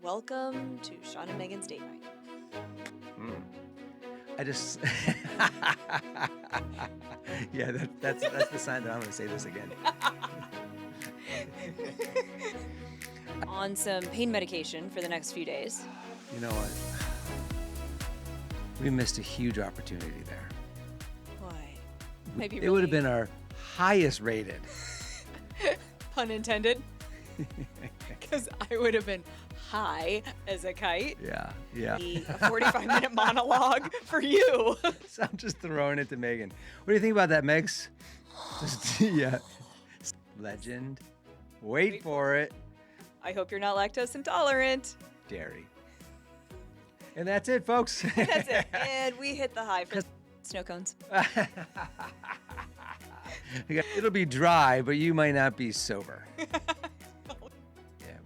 Welcome to Shaen and Meghan's Date Night. I just, yeah, that's the sign that I'm going to say this again. On some pain medication for the next few days. You know what? We missed a huge opportunity there. Why? Maybe It would have been our highest rated. Pun intended. Because I would have been high as a kite. Yeah. A 45-minute monologue for you. So I'm just throwing it to Megan. What do you think about that, Megs? Yeah. Legend. Wait for it. I hope you're not lactose intolerant. Dairy. And that's it, folks. That's it. And we hit the high for snow cones. It'll be dry, but you might not be sober. Yeah,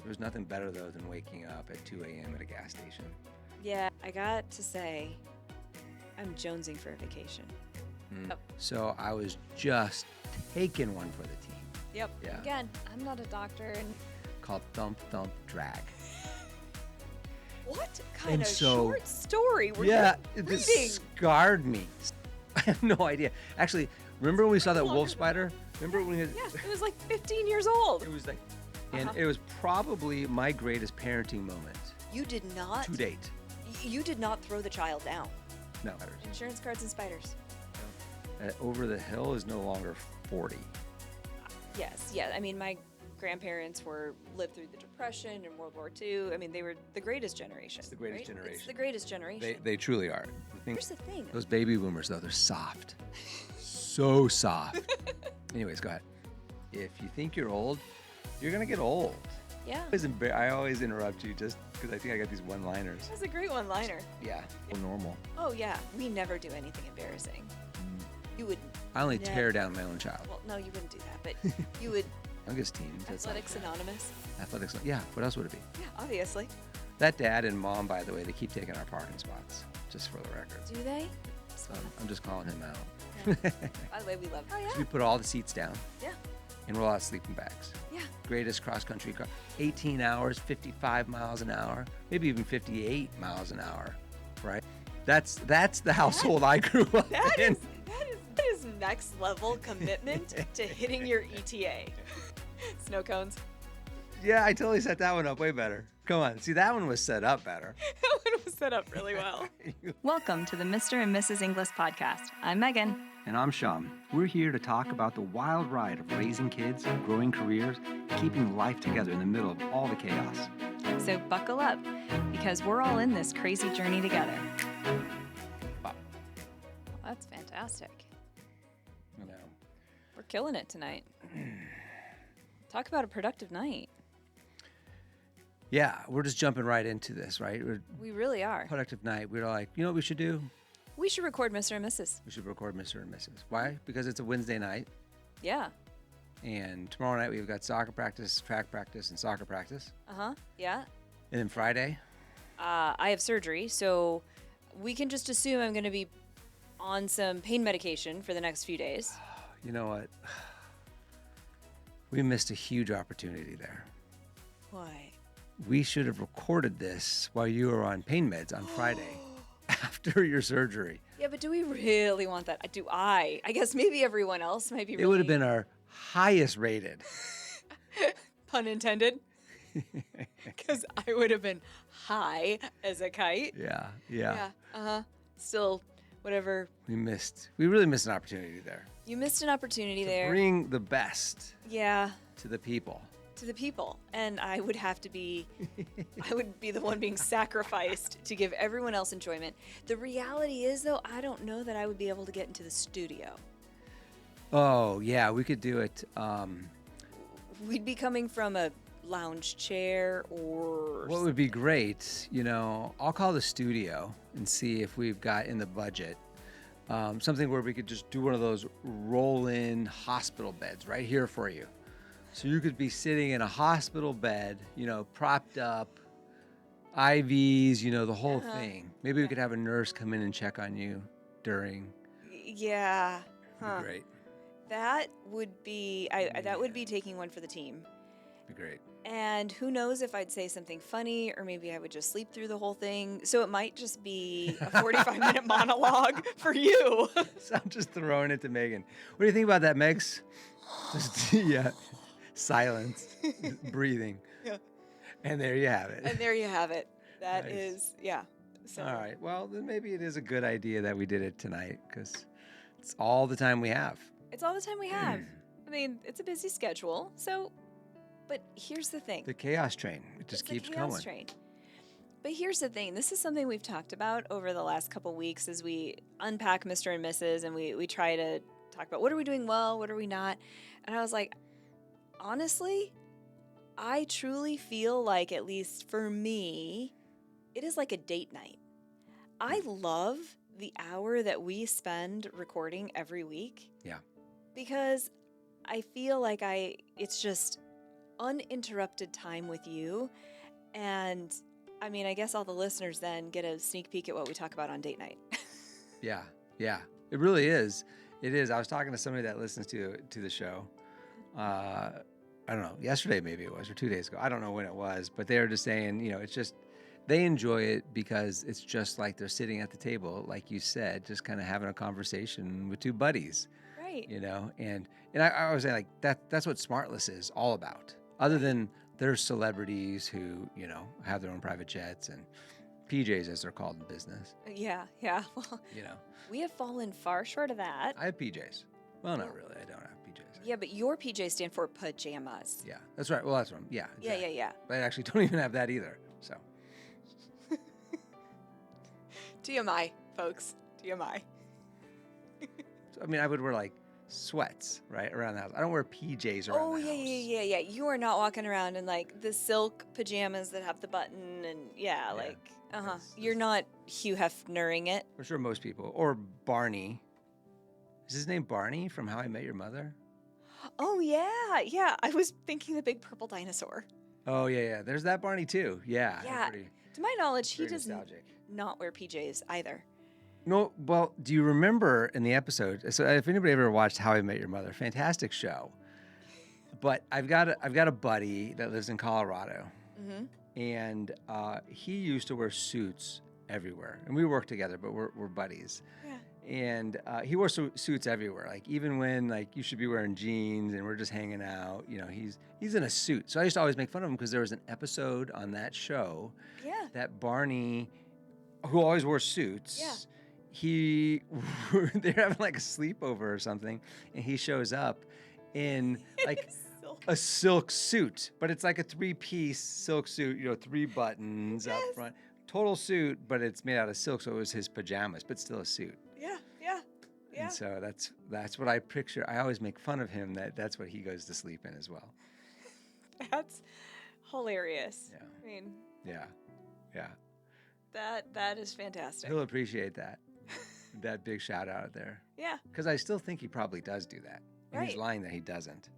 there's nothing better, though, than waking up at 2 a.m. at a gas station. Yeah, I got to say, I'm jonesing for a vacation. Oh. So I was just taking one for the team. Yep. Yeah. Again, I'm not a doctor. And Called Thump Thump Drag. what kind of so- short story were Yeah, you this reading? scarred me. I have no idea. Actually, remember when we saw that Longer wolf than spider? Remember when we had, Yeah, it was like 15 years old. it was like, and Uh-huh. it was probably my greatest parenting moment You did not. to date. You did not throw the child down. No, Insurance cards and spiders. Over the hill is no longer 40. Yes, yeah. I mean, my grandparents lived through the Depression and World War II. I mean, they were the greatest generation. It's the greatest right? generation. It's the greatest generation. They truly are. Here's the thing. Those baby boomers, though, they're soft. So soft. Anyways, go ahead. If you think you're old, you're going to get old. Yeah, I always interrupt you just because I think I got these one-liners. that's a great one-liner. Yeah. Normal. Oh yeah, we never do anything embarrassing. You would. I only never- tear down my own child. Well, no, you wouldn't do that, but you would. Youngest teens. That's not Athletics bad. Anonymous. Athletics. Yeah. What else would it be? Yeah, obviously. That dad and mom, by the way, they keep taking our parking spots, just for the record. Do they? So I'm just calling him out. Yeah. By the way, we love. Oh yeah. So we put all the seats down Yeah. and roll out sleeping bags. Yeah. Greatest cross-country car. 18 hours, 55 miles an hour, maybe even 58 miles an hour, right? That's the household I grew up That in. is next level commitment to hitting your ETA. Snow cones. Yeah, I totally set that one up way better. Come on. See, that one was set up better. That one was set up really well. Welcome to the Mr. and Mrs. Inglis Podcast. I'm Megan. And I'm Shaen. We're here to talk about the wild ride of raising kids, growing careers, keeping life together in the middle of all the chaos. So buckle up, because we're all in this crazy journey together. Wow. That's fantastic. You know. We're killing it tonight. Talk about a productive night. Yeah, we're just jumping right into this, right? We're We really are. productive night. We're like, you know what we should do? We should record Mr. and Mrs. We should record Mr. and Mrs. Why? Because it's a Wednesday night, Yeah. and tomorrow night we've got soccer practice, track practice, and soccer practice. Yeah. And then Friday, I have surgery, so we can just assume I'm going to be on some pain medication for the next few days. you know what? We missed a huge opportunity there. Why? We should have recorded this while you were on pain meds on Friday after your surgery. Yeah, but do we really want that? Do I? I guess maybe everyone else might be really... It would have been our highest rated. Pun intended. Because I would have been high as a kite. Yeah. Still, whatever. We really missed an opportunity there. You missed an opportunity there. Bring the best Yeah, to the people. to the people. And I would have to be, I would be the one being sacrificed to give everyone else enjoyment. The reality is, though, I don't know that I would be able to get into the studio. Oh, yeah, we could do it. We'd be coming from a lounge chair or... What would be great, I'll call the studio and see if we've got in the budget something where we could just do one of those roll-in hospital beds right here for you. So you could be sitting in a hospital bed, propped up, IVs, the whole thing. Maybe we could have a nurse come in and check on you during. Yeah. That'd be great. That would be that would be taking one for the team. Be great. And who knows if I'd say something funny or maybe I would just sleep through the whole thing. So it might just be a 45-minute monologue for you. So I'm just throwing it to Megan. What do you think about that, Megs? Just, yeah. Silence. Breathing. Yeah. And there you have it. And there you have it. That Nice. is, yeah. So, All right. Well, then maybe it is a good idea that we did it tonight because it's all the time we have. it's all the time we have. I mean, it's a busy schedule. So, but here's the thing. The chaos train. It just It's the keeps chaos going. train. But here's the thing. This is something we've talked about over the last couple weeks as we unpack Mr. and Mrs. and we try to talk about what are we doing well, what are we not. And I was like, honestly, I truly feel like, at least for me, it is like a date night. I love the hour that we spend recording every week. Yeah. Because I feel like it's just uninterrupted time with you. And I mean, I guess all the listeners then get a sneak peek at what we talk about on date night. Yeah. Yeah. It really is. It is. I was talking to somebody that listens to the show. I don't know, yesterday maybe it was, or 2 days ago. I don't know when it was, but they were just saying, it's just, they enjoy it because it's just like they're sitting at the table, like you said, just kind of having a conversation with two buddies. Right. And I was saying, like, that's what Smartless is all about. Other than there's celebrities who, have their own private jets and PJs, as they're called in business. Yeah. Well, we have fallen far short of that. I have PJs. Well, not really. I don't have PJs. Yeah, but your PJs stand for pajamas. Yeah, that's right. Well, that's what yeah. Exactly. Yeah. But I actually don't even have that either. So. TMI, folks. TMI. So, I mean, I would wear like sweats, right, around the house. I don't wear PJs around Oh, the house. yeah. You are not walking around in like the silk pajamas that have the button and You're not Hugh Hefnering it. For sure, most people. Or Barney. Is his name Barney from How I Met Your Mother? Oh, yeah. I was thinking the big purple dinosaur. Oh, yeah. There's that Barney too. Yeah. Yeah. Pretty, To my knowledge, he pretty does nostalgic. not wear PJs either. No, well, do you remember in the episode? So, if anybody ever watched How I Met Your Mother, fantastic show. But I've got a buddy that lives in Colorado, and he used to wear suits everywhere, and we work together, but we're buddies. Yeah. And he wore suits everywhere, like even when like you should be wearing jeans and we're just hanging out. He's in a suit. So I used to always make fun of him because there was an episode on that show that Barney, who always wore suits. Yeah. They're having like a sleepover or something, and he shows up in like a silk suit, but it's like a 3-piece silk suit, 3 buttons up front, total suit, but it's made out of silk, so it was his pajamas, but still a suit. Yeah. And so that's what I picture. I always make fun of him that's what he goes to sleep in as well. That's hilarious. Yeah. I mean, Yeah. that is fantastic. He'll appreciate that. That big shout out there. Yeah, Because I still think he probably does do that. And he's Right. lying that he doesn't.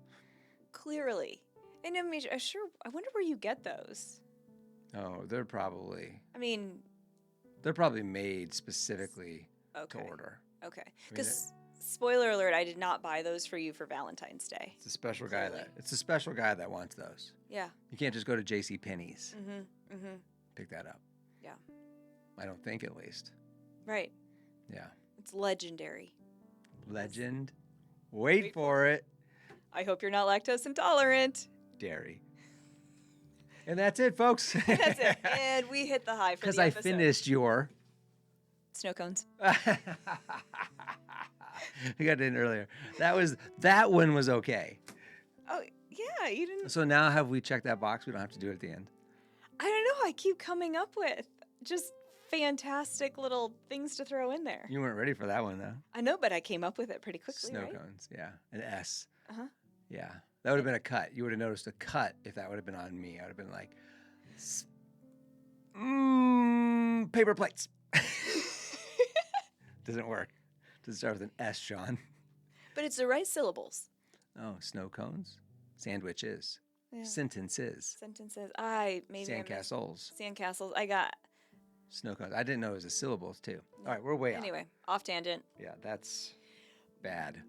clearly. And I mean, I wonder where you get those. Oh, they're probably made specifically to Okay. order. Okay. mean, Because, spoiler alert, I did not buy those for you for Valentine's Day. It's a special Clearly. guy that wants those. Yeah. You can't just go to J.C. Penney's. Mm-hmm. Pick that up. Yeah. I don't think, at least. Right. Yeah. It's legendary. Legend. Wait for it. I hope you're not lactose intolerant. Dairy. And that's it, folks. That's it. And we hit the high for Because the I episode. finished your. Snow cones. We got in earlier. That one was okay. Oh, yeah. You didn't. So now have we checked that box? We don't have to do it at the end. I don't know. I keep coming up with just fantastic little things to throw in there. You weren't ready for that one, though. I know, but I came up with it pretty quickly, Snow right? cones. Yeah. An S. Uh-huh. Yeah. That would have been a cut. You would have noticed a cut if that would have been on me. I would have been like, paper plates. Doesn't work. Doesn't start with an S, Sean. But it's the right syllables. Oh, snow cones, sandwiches, Yeah. sentences, Sentences. I missed sandcastles, Sandcastles. I got. snow cones. I didn't know it was a syllables too. All right, we're way off. Anyway, off tangent. Yeah, that's bad.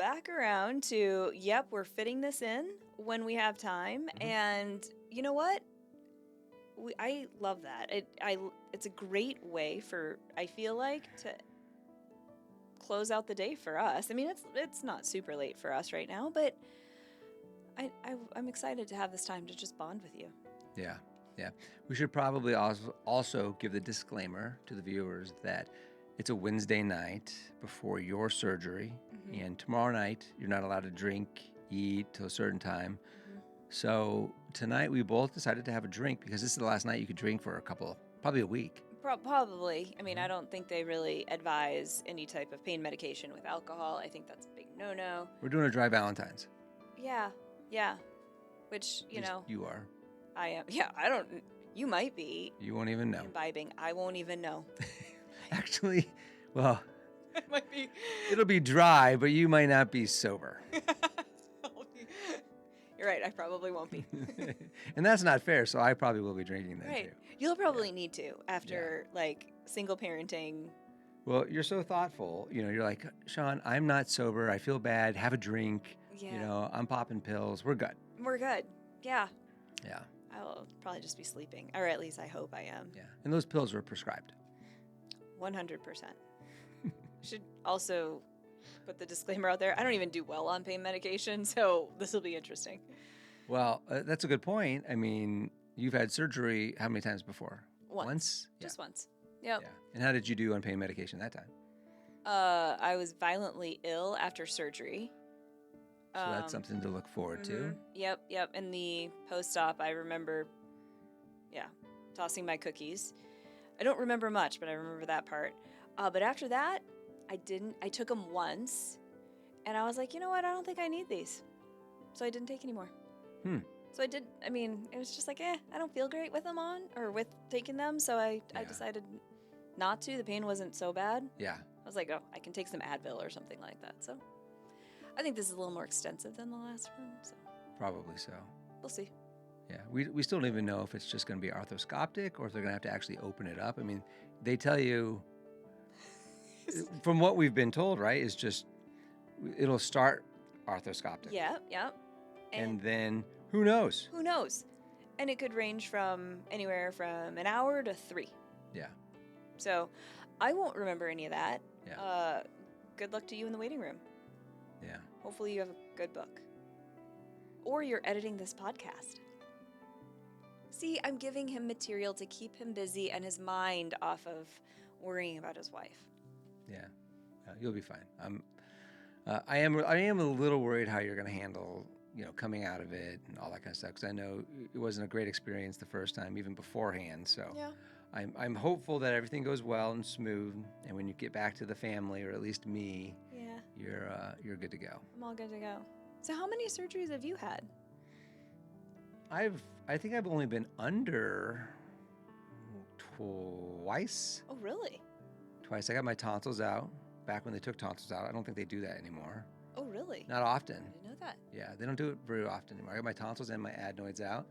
back around to, yep, we're fitting this in when we have time. And you know what? I love that. It's a great way for, I feel like, to close out the day for us. I mean, it's not super late for us right now, but I'm excited to have this time to just bond with you. Yeah. We should probably also give the disclaimer to the viewers that it's a Wednesday night before your surgery, and tomorrow night you're not allowed to drink, eat till a certain time. So tonight we both decided to have a drink because this is the last night you could drink for probably a week. Probably. I mean, I don't think they really advise any type of pain medication with alcohol. I think that's a big no-no. We're doing a dry Valentine's. Yeah. Which, At least you are. I am. Yeah, I don't. You might be. You won't even know. Imbibing. I won't even know. Actually, well, It might be. it'll be dry, but you might not be sober. You're right. I probably won't be. And that's not fair, so I probably will be drinking then Right. too. You'll probably need to after like single parenting. Well, you're so thoughtful. You're like, Shaen, I'm not sober. I feel bad. Have a drink. Yeah. I'm popping pills. We're good. We're good. Yeah. Yeah. I'll probably just be sleeping, or at least I hope I am. Yeah. And those pills were prescribed. 100%. Should also put the disclaimer out there. I don't even do well on pain medication, so this will be interesting. Well, that's a good point. I mean, you've had surgery how many times before? Once? Just once. Yep. Yeah. And how did you do on pain medication that time? I was violently ill after surgery. So that's something to look forward to. Yep. And the post-op, I remember, tossing my cookies. I don't remember much, but I remember that part. But after that, I took them once, and I was like, you know what? I don't think I need these. So I didn't take any more. So it was just like, I don't feel great with them on, or with taking them, so I decided not to. The pain wasn't so bad. Yeah. I was like, I can take some Advil or something like that. So I think this is a little more extensive than the last one. So Probably so. we'll see. Yeah. We still don't even know if it's just going to be arthroscopic or if they're going to have to actually open it up. I mean, they tell you, from what we've been told, right, is just it'll start arthroscopic. Yep. And then who knows? Who knows? And it could range from anywhere from an hour to 3. Yeah. So I won't remember any of that. Yeah. Good luck to you in the waiting room. Yeah. Hopefully you have a good book. Or you're editing this podcast. See, I'm giving him material to keep him busy and his mind off of worrying about his wife. Yeah. You'll be fine. I am a little worried how you're going to handle, coming out of it and all that kind of stuff. Because I know it wasn't a great experience the first time, even beforehand. So Yeah. I'm hopeful that everything goes well and smooth. And when you get back to the family, or at least me, you're good to go. I'm all good to go. So how many surgeries have you had? I think I've only been under twice. Oh, really? Twice. I got my tonsils out back when they took tonsils out. I don't think they do that anymore. Oh, really? Not often. I didn't know that. Yeah, they don't do it very often anymore. I got my tonsils and my adenoids out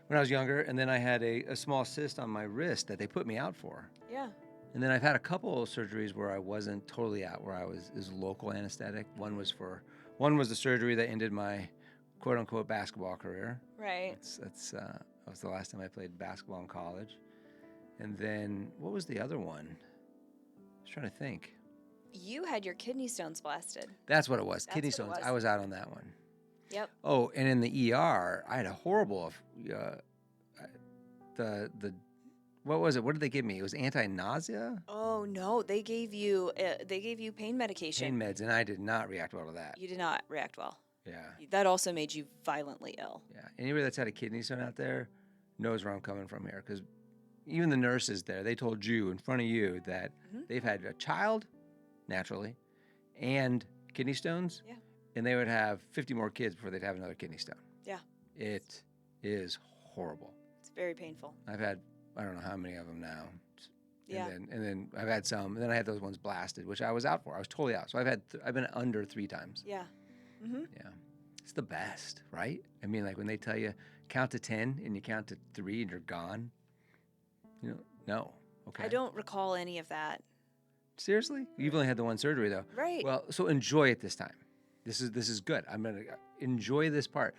when I was younger, and then I had a small cyst on my wrist that they put me out for. Yeah. And then I've had a couple of surgeries where I wasn't totally out, where I was local anesthetic. One was the surgery that ended my quote unquote basketball career. Right. That was the last time I played basketball in college. And then what was the other one? I was trying to think. You had your kidney stones blasted. That's what it was. That's Kidney what it stones. was. I was out on that one. Yep. Oh, and in the ER, I had a horrible what was it? What did they give me? It was anti-nausea? Oh no, they gave you pain medication. Pain meds, and I did not react well to that. You did not react well. Yeah. That also made you violently ill. Yeah. Anybody that's had a kidney stone out there knows where I'm coming from here, because even the nurses there, they told you in front of you that they've had a child, naturally, and kidney stones. Yeah. And they would have 50 more kids before they'd have another kidney stone. Yeah. It is horrible. It's very painful. I've had, I don't know how many of them now. Yeah. And then I've had some, and then I had those ones blasted, which I was out for. I was totally out. So I've been under 3 times. Yeah. Mm-hmm. Yeah. It's the best, right? I mean, like when they tell you count to 10 and you count to 3 and you're gone. No. Okay. I don't recall any of that. Seriously? You've only had the one surgery though. Right. Well, so enjoy it this time. This is good. I'm going to enjoy this part.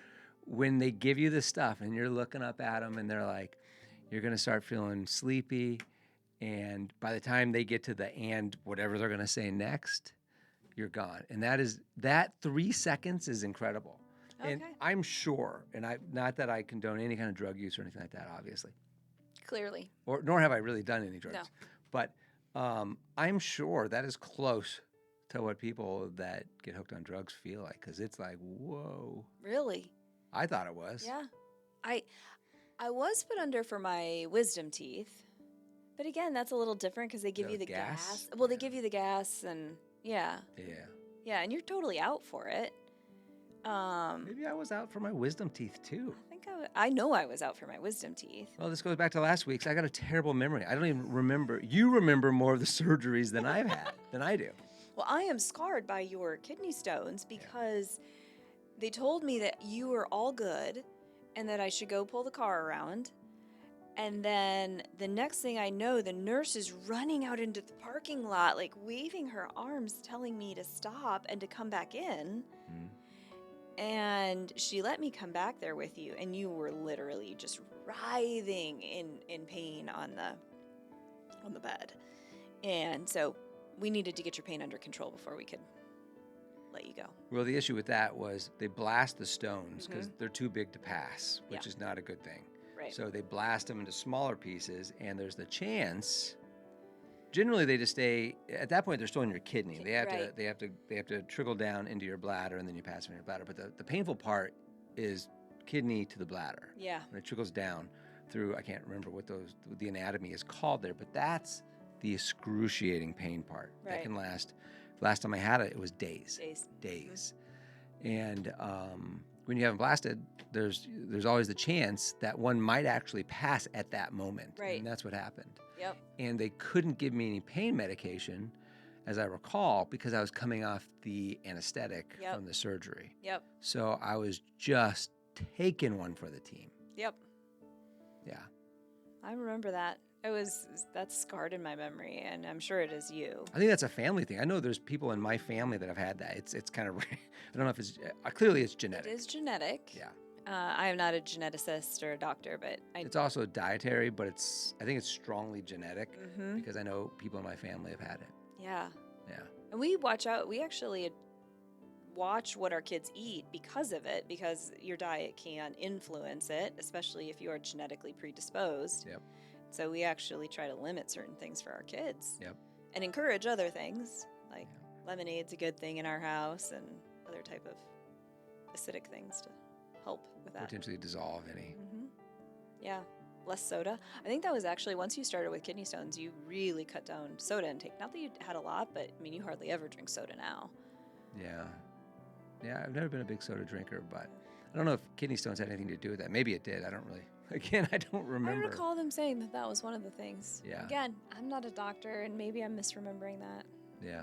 When they give you this stuff and you're looking up at them and they're like, you're going to start feeling sleepy. And by the time they get to the and whatever they're going to say next, you're gone. And that 3 seconds is incredible. Okay. And I'm sure, and not that I condone any kind of drug use or anything like that, obviously. Clearly. Nor have I really done any drugs. No. But I'm sure that is close to what people that get hooked on drugs feel like, because it's like, whoa. Really? I thought it was. Yeah. I was put under for my wisdom teeth. But again, that's a little different because they give you the gas. Well, they give you the gas and yeah. Yeah. Yeah, and you're totally out for it. Maybe I was out for my wisdom teeth too. I think I know I was out for my wisdom teeth. Well, this goes back to last week's. I got a terrible memory. I don't even remember. You remember more of the surgeries than I've had, than I do. Well, I am scarred by your kidney stones because they told me that you were all good and that I should go pull the car around. And then the next thing I know, the nurse is running out into the parking lot, like waving her arms, telling me to stop and to come back in. And she let me come back there with you, and you were literally just writhing in pain on the bed. And so we needed to get your pain under control before we could let you go. Well, the issue with that was they blast the stones because they're too big to pass, which is not a good thing. Right. So they blast them into smaller pieces, and there's the chance. Generally, they just stay. At that point, they're still in your kidney. They have to trickle down into your bladder, and then you pass them in your bladder. But the painful part is kidney to the bladder. Yeah. When it trickles down through, I can't remember what the anatomy is called there, but that's the excruciating pain part. Right. That can last. Last time I had it, it was days. Days. And when you haven't blasted, there's always the chance that one might actually pass at that moment. Right. And that's what happened. Yep. And they couldn't give me any pain medication, as I recall, because I was coming off the anesthetic from the surgery. Yep. So I was just taking one for the team. Yep. Yeah. I remember that. That's scarred in my memory, and I'm sure it is you. I think that's a family thing. I know there's people in my family that have had that. It's kind of, I don't know if it's, clearly it's genetic. It is genetic. Yeah. I am not a geneticist or a doctor, but it's also dietary, but I think it's strongly genetic because I know people in my family have had it. Yeah. Yeah. And we watch out. We actually watch what our kids eat because of it, because your diet can influence it, especially if you are genetically predisposed. Yep. So we actually try to limit certain things for our kids. Yep. And encourage other things, like lemonade's a good thing in our house and other type of acidic things to help with that. Potentially dissolve any. Yeah. Less soda. I think that was actually, once you started with kidney stones, you really cut down soda intake. Not that you had a lot, but I mean, you hardly ever drink soda now. Yeah. Yeah, I've never been a big soda drinker, but I don't know if kidney stones had anything to do with that. Maybe it did. I don't really. Again, I don't remember. I recall them saying that was one of the things. Yeah. Again, I'm not a doctor, and maybe I'm misremembering that. Yeah.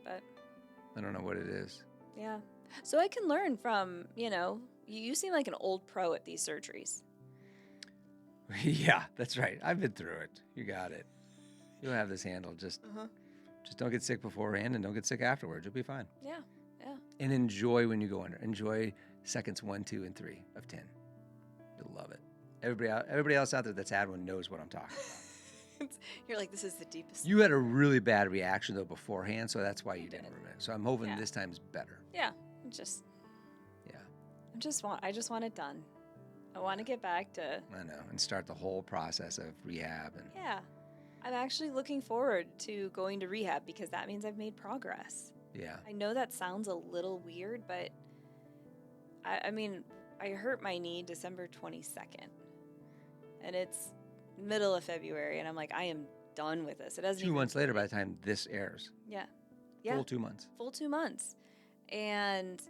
But I don't know what it is. Yeah. So I can learn from, you seem like an old pro at these surgeries. Yeah, that's right. I've been through it. You got it. You'll have this handled. Just don't get sick beforehand and don't get sick afterwards. You'll be fine. Yeah. Yeah. And enjoy when you go under. Enjoy seconds 1, 2, and 3 of 10. You'll love it. Everybody else out there that's had one knows what I'm talking about. You're like, this is the deepest. You had a really bad reaction though beforehand, so that's why you didn't remember. So I'm hoping this time's better. Yeah. I just want it done. I want to get back to. I know, and start the whole process of rehab and. Yeah, I'm actually looking forward to going to rehab because that means I've made progress. Yeah. I know that sounds a little weird, but I mean, I hurt my knee December 22nd, and it's middle of February, and I'm like, I am done with this. It doesn't. 2 months later, by the time this airs. Yeah. Full 2 months. Full 2 months, and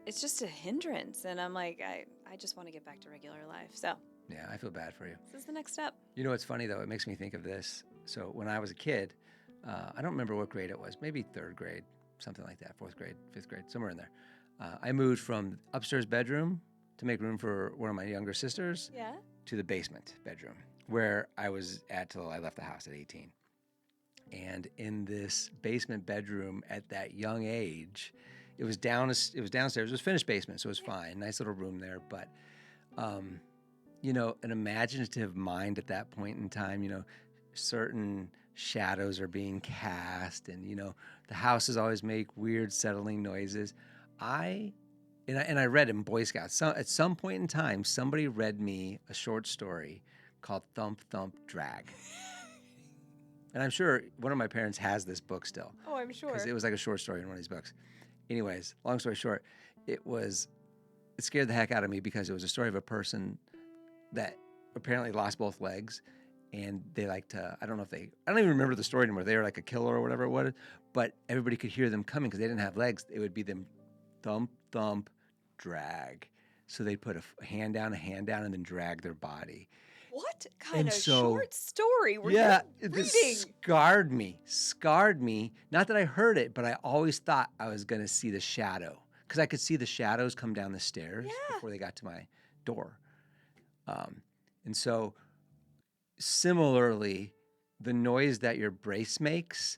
it's just a hindrance. And I'm like, I just want to get back to regular life. So. Yeah, I feel bad for you. This is the next step. You know what's funny though? It makes me think of this. So when I was a kid, I don't remember what grade it was. Maybe 3rd grade, something like that. 4th grade, 5th grade, somewhere in there. I moved from upstairs bedroom to make room for one of my younger sisters. Yeah. To the basement bedroom where I was at till I left the house at 18. And in this basement bedroom at that young age, It was downstairs. It was finished basement, so it was fine. Nice little room there. But, you know, an imaginative mind at that point in time, you know, certain shadows are being cast, and, you know, the houses always make weird settling noises. I read in Boy Scouts. So at some point in time, somebody read me a short story called Thump Thump Drag. And I'm sure one of my parents has this book still. Oh, I'm sure. Because it was like a short story in one of these books. Anyways, long story short, it scared the heck out of me because it was a story of a person that apparently lost both legs. And they like to, I don't even remember the story anymore. They were like a killer or whatever it was. But everybody could hear them coming because they didn't have legs. It would be them thump, thump, drag. So they'd put a hand down, and then drag their body. What kind of short story were you reading? This scarred me. Not that I heard it, but I always thought I was going to see the shadow because I could see the shadows come down the stairs before they got to my door. And so similarly, the noise that your brace makes,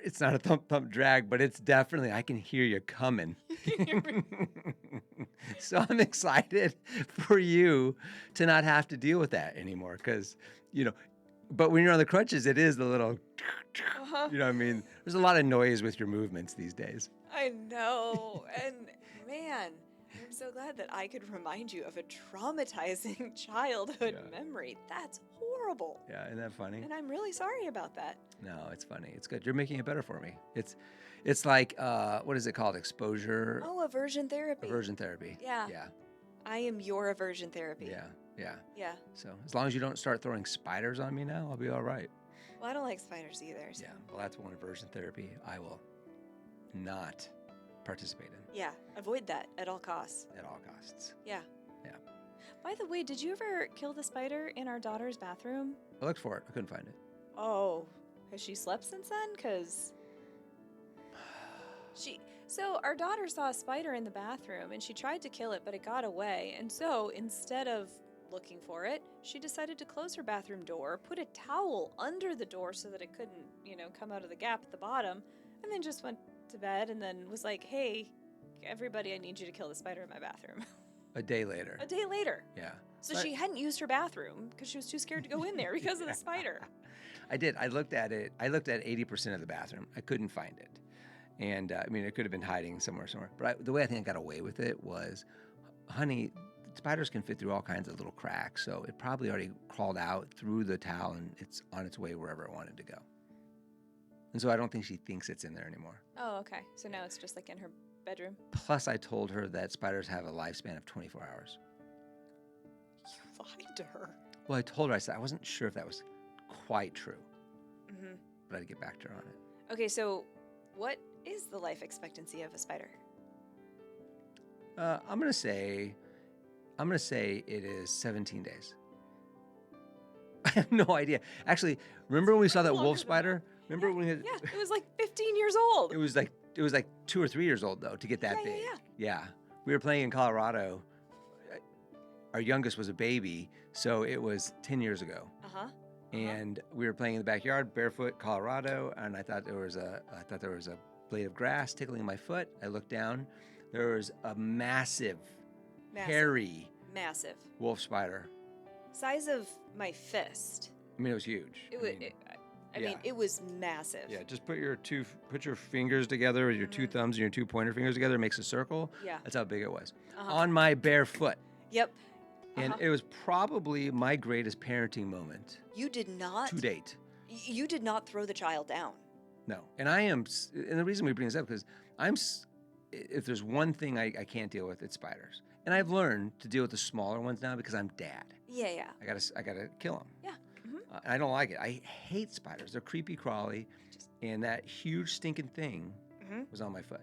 it's not a thump, thump, drag, but it's definitely, I can hear you coming. So I'm excited for you to not have to deal with that anymore because, you know, but when you're on the crutches, it is the little, you know what I mean? There's a lot of noise with your movements these days. I know. And man, I'm so glad that I could remind you of a traumatizing childhood memory. That's horrible. Yeah, isn't that funny? And I'm really sorry about that. No, it's funny. It's good. You're making it better for me. It's like, what is it called? Exposure? Oh, aversion therapy. Aversion therapy. Yeah. Yeah. I am your aversion therapy. Yeah. Yeah. Yeah. So as long as you don't start throwing spiders on me now, I'll be all right. Well, I don't like spiders either. So. Yeah. Well, that's one aversion therapy I will not participate in. Yeah. Avoid that at all costs. At all costs. Yeah. Yeah. By the way, did you ever kill the spider in our daughter's bathroom? I looked for it. I couldn't find it. Oh, has she slept since then? Because so our daughter saw a spider in the bathroom and she tried to kill it, but it got away. And so instead of looking for it, she decided to close her bathroom door, put a towel under the door so that it couldn't, you know, come out of the gap at the bottom, and then just went to bed and then was like, hey, everybody, I need you to kill the spider in my bathroom. A day later. A day later. Yeah. So she hadn't used her bathroom because she was too scared to go in there because of the spider. I did. I looked at it. I looked at 80% of the bathroom. I couldn't find it. And I mean, it could have been hiding somewhere. But the way I think I got away with it was, honey, spiders can fit through all kinds of little cracks. So it probably already crawled out through the towel and it's on its way wherever it wanted to go. And so I don't think she thinks it's in there anymore. Oh, okay. So now it's just like in her bedroom. Plus, I told her that spiders have a lifespan of 24 hours. You lied to her. Well, I told her, I said, I wasn't sure if that was quite true. Mm-hmm. But I'd get back to her on it. Okay, so what is the life expectancy of a spider? I'm gonna say it is 17 days. I have no idea. Actually, remember when we saw that wolf spider? Remember when it was like 15 years old. It was like 2 or 3 years old though to get that big. Yeah. We were playing in Colorado. Our youngest was a baby, so it was 10 years ago. And we were playing in the backyard, barefoot, Colorado, and I thought there was a blade of grass tickling my foot. I looked down. There was a massive. Hairy, wolf spider. Size of my fist. I mean, it was huge. It was massive. Yeah, just put your fingers together with your two thumbs and your two pointer fingers together, makes a circle. Yeah. That's how big it was. On my bare foot. Yep. And it was probably my greatest parenting moment. You did not? To date. You did not throw the child down. No. And the reason we bring this up because if there's one thing I can't deal with, it's spiders. And I've learned to deal with the smaller ones now because I'm dad. Yeah. I gotta kill them. Yeah. I don't like it. I hate spiders. They're creepy crawly, and that huge stinking thing was on my foot.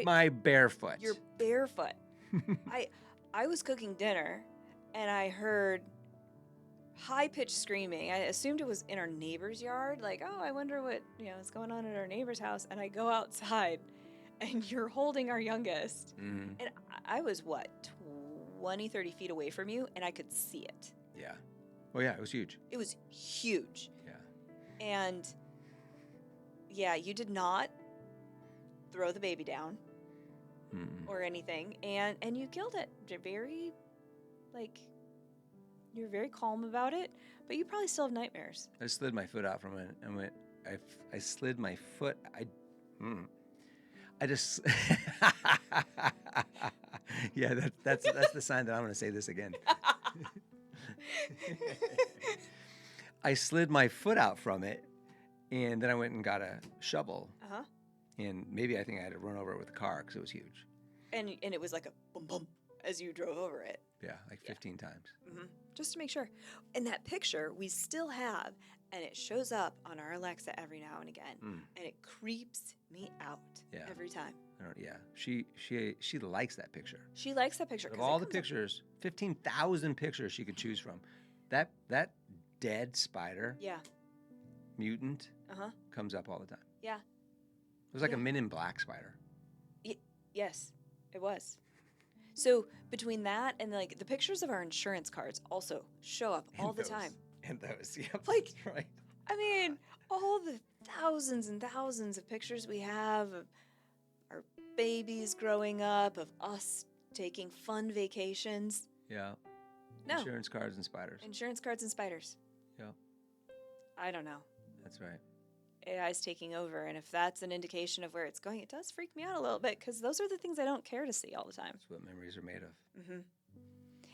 My bare foot. Your bare foot. I was cooking dinner, and I heard high-pitched screaming. I assumed it was in our neighbor's yard. Like, oh, I wonder what is going on at our neighbor's house. And I go outside, and you're holding our youngest. And I was, 20, 30 feet away from you, and I could see it. Yeah. Oh, yeah, it was huge. It was huge. Yeah. And, yeah, you did not throw the baby down or anything, and you killed it. You're very, you're very calm about it, but you probably still have nightmares. I slid my foot out from it and I slid my foot. I just, yeah, that's the sign that I'm going to say this again. I slid my foot out from it, and then I went and got a shovel. And maybe I think I had to run over it with a car because it was huge. And it was like a boom boom as you drove over it. Yeah, like 15 times. Just to make sure. And that picture we still have, and it shows up on our Alexa every now and again, and it creeps me out every time. She likes that picture. She likes that picture. Of all the pictures, 15,000 pictures she could choose from, that dead spider, mutant, comes up all the time. Yeah. It was like a Men in Black spider. Yes, it was. So between that and like the pictures of our insurance cards also show up all the time. And those, yeah, like, that's right. I mean, all the thousands and thousands of pictures we have of our babies growing up, of us taking fun vacations. Yeah. No. Insurance cards and spiders. Insurance cards and spiders. Yeah. I don't know. That's right. AI's taking over, and if that's an indication of where it's going, it does freak me out a little bit because those are the things I don't care to see all the time. That's what memories are made of.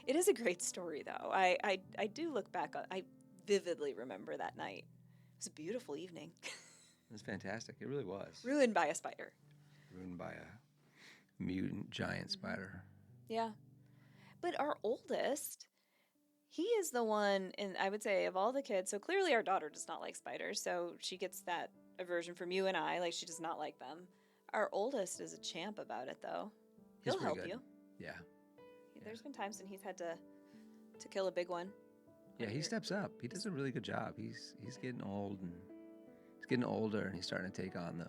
It is a great story, though. I do look back on. I vividly remember that night. It was a beautiful evening. It was fantastic. It really was. Ruined by a spider. Ruined by a mutant giant spider. Yeah, but our oldest, he is the one, and I would say of all the kids, so clearly our daughter does not like spiders, so she gets that aversion from you and I, like she does not like them. Our oldest is a champ about it, though. He'll help you. Yeah. There's been times when he's had to kill a big one. Yeah, he steps up. He does a really good job. He's getting old, and he's getting older, and he's starting to take on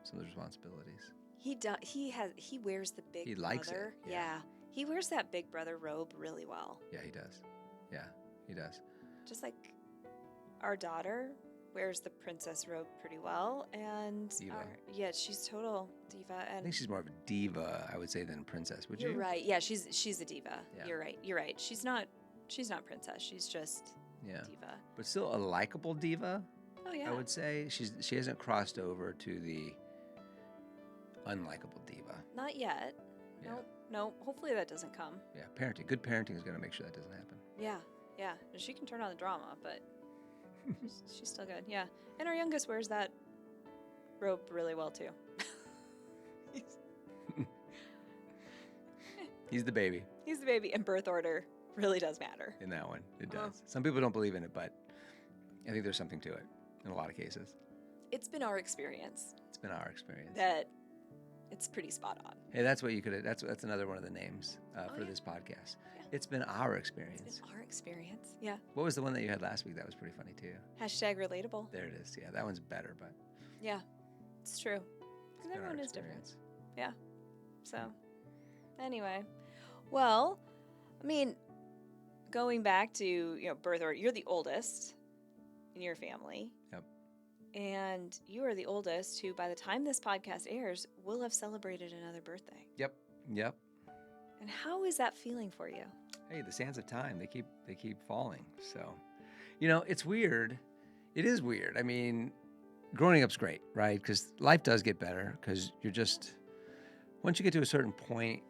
some of those responsibilities. He does. He wears the big. He likes brother. it. Yeah, he wears that big brother robe really well. Yeah, he does. Yeah, he does. Just like our daughter wears the princess robe pretty well, and she's total diva. And I think she's more of a diva, I would say, than princess. Would you? You're right. Yeah, she's a diva. Yeah. You're right. She's not princess. She's just diva. But still a likable diva. Oh yeah. I would say she hasn't crossed over to the unlikable diva. Not yet. Yeah. No. Hopefully that doesn't come. Yeah, parenting. Good parenting is going to make sure that doesn't happen. Yeah. And she can turn on the drama, but she's still good. Yeah. And our youngest wears that robe really well too. He's the baby. He's the baby, and birth order really does matter. In that one, it does. Some people don't believe in it, but I think there's something to it in a lot of cases. It's been our experience. That it's pretty spot on. Hey, that's what you could. That's another one of the names for this podcast. Yeah. It's been our experience. It's been our experience. Yeah. What was the one that you had last week? That was pretty funny too. #relatable. There it is. Yeah, that one's better, but. Yeah, it's true. Because everyone is different. Yeah. So, anyway, well, I mean, going back to birth order, you're the oldest in your family. Yep. And you are the oldest who, by the time this podcast airs, will have celebrated another birthday. Yep. And how is that feeling for you? Hey, the sands of time, they keep falling. So, it's weird. It is weird. I mean, growing up's great, right? Because life does get better because you're just, once you get to a certain point,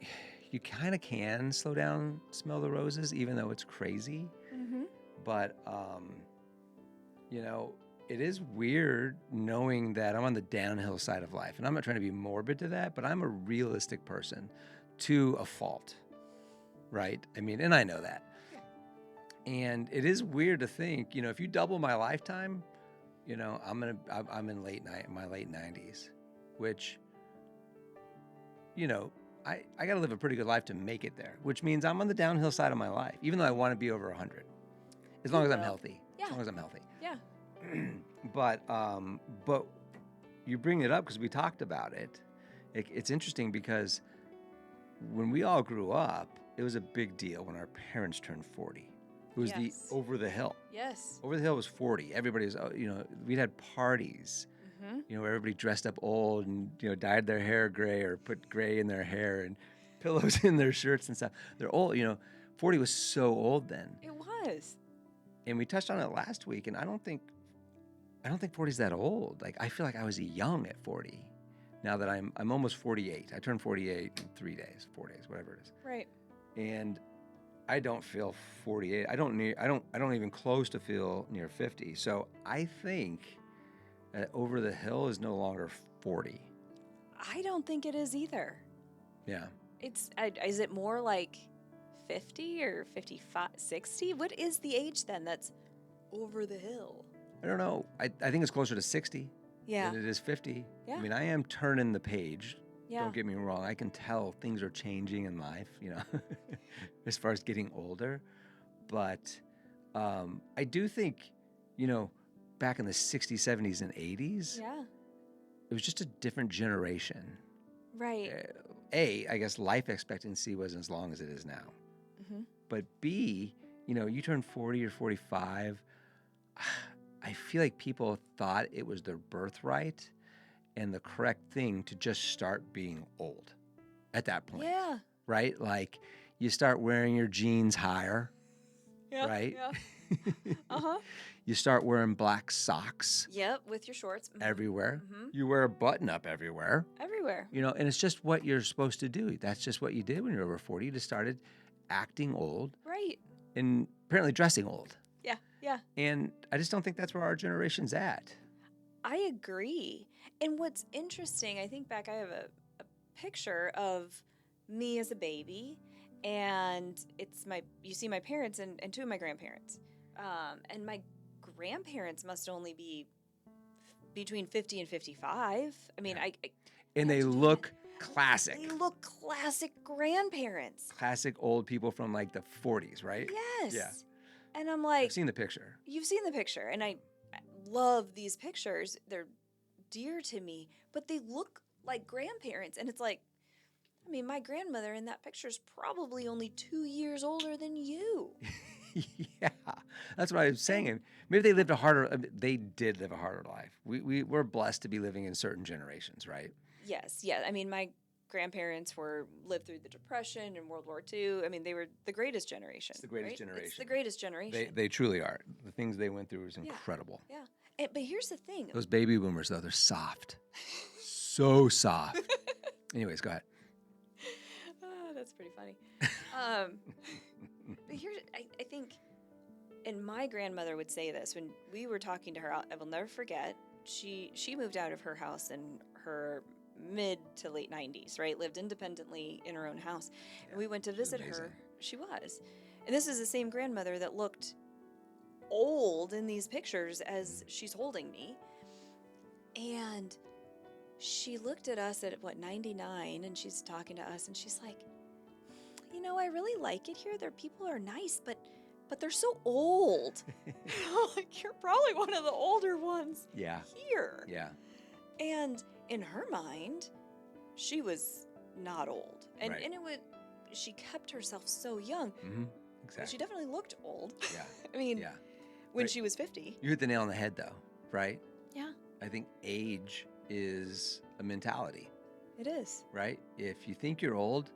you kind of can slow down, smell the roses, even though it's crazy. Mm-hmm. But, it is weird knowing that I'm on the downhill side of life. And I'm not trying to be morbid to that, but I'm a realistic person to a fault, right? I mean, and I know that. And it is weird to think, if you double my lifetime, I'm in my late 90s, which, I got to live a pretty good life to make it there, which means I'm on the downhill side of my life, even though I want to be over 100, as long as I'm healthy. Yeah. As long as I'm healthy. Yeah. But you bring it up because we talked about it. It's interesting because when we all grew up, it was a big deal when our parents turned 40. It was over the hill. Yes. Over the hill was 40. Everybody was, we'd had parties. You know, where everybody dressed up old and, you know, dyed their hair gray or put gray in their hair and pillows in their shirts and stuff. They're old, you know. 40 was so old then. It was. And we touched on it last week, and I don't think 40 is that old. Like, I feel like I was young at 40. Now that I'm almost 48. I turned 48 in 3 days, 4 days, whatever it is. Right. And I don't feel 48. I don't even close to feel near 50. So I think over the hill is no longer 40. I don't think it is either. Yeah. Is it more like 50 or 55, 60? What is the age then that's over the hill? I don't know. I think it's closer to 60 Yeah. than it is 50. Yeah. I mean, I am turning the page. Yeah. Don't get me wrong. I can tell things are changing in life, you know, as far as getting older. But I do think, you know, back in the 60s, 70s, and 80s, Yeah. it was just a different generation. Right. I guess life expectancy wasn't as long as it is now. Mm-hmm. But B, you know, you turn 40 or 45, I feel like people thought it was their birthright and the correct thing to just start being old at that point. Yeah. Right? Like, you start wearing your jeans higher, Yeah. right? Yeah. Uh-huh. You start wearing black socks Yep, with your shorts. Mhm. everywhere. Mhm. You wear a button up everywhere. Everywhere. You know, and it's just what you're supposed to do. That's just what you did when you were over 40. You just started acting old Right. and apparently dressing old. Yeah. Yeah. And I just don't think that's where our generation's at. I agree. And what's interesting, I think back, I have a picture of me as a baby, and you see my parents and two of my grandparents. And my grandparents must only be between 50 and 55. I mean, Yeah. I And they can't do look that. classic. They look classic grandparents. Classic old people from like the 40s, right? Yes. Yeah. And I'm like, I've seen the picture. you've seen the picture, and I love these pictures. They're dear to me, but they look like grandparents. And it's like, I mean, my grandmother in that picture is probably only 2 years older than you. Yeah, that's what I was saying. Maybe they lived they did live a harder life. We're blessed to be living in certain generations, right? Yes, yeah. I mean, my grandparents lived through the Depression and World War II. I mean, they were the greatest generation. It's the greatest right? generation. It's the greatest generation. They truly are. The things they went through was incredible. Yeah. But here's the thing. Those baby boomers, though, they're soft. So soft. Anyways, go ahead. Oh, that's pretty funny. But here's, I think, and my grandmother would say this when we were talking to her. I will never forget. She moved out of her house in her mid to late 90s, right? Lived independently in her own house. And we went to visit her. She was. And this is the same grandmother that looked old in these pictures as she's holding me. And she looked at us at, 99, and she's talking to us, and she's like, you know, I really like it here. People are nice, but they're so old. Like, you're probably one of the older ones here. Yeah. And in her mind, she was not old. And Right. and she kept herself so young. Mm-hmm. Exactly. She definitely looked old. Yeah. I mean, Yeah. when Right. she was 50. You hit the nail on the head, though, right? Yeah, I think age is a mentality, it is. right? If you think you're old,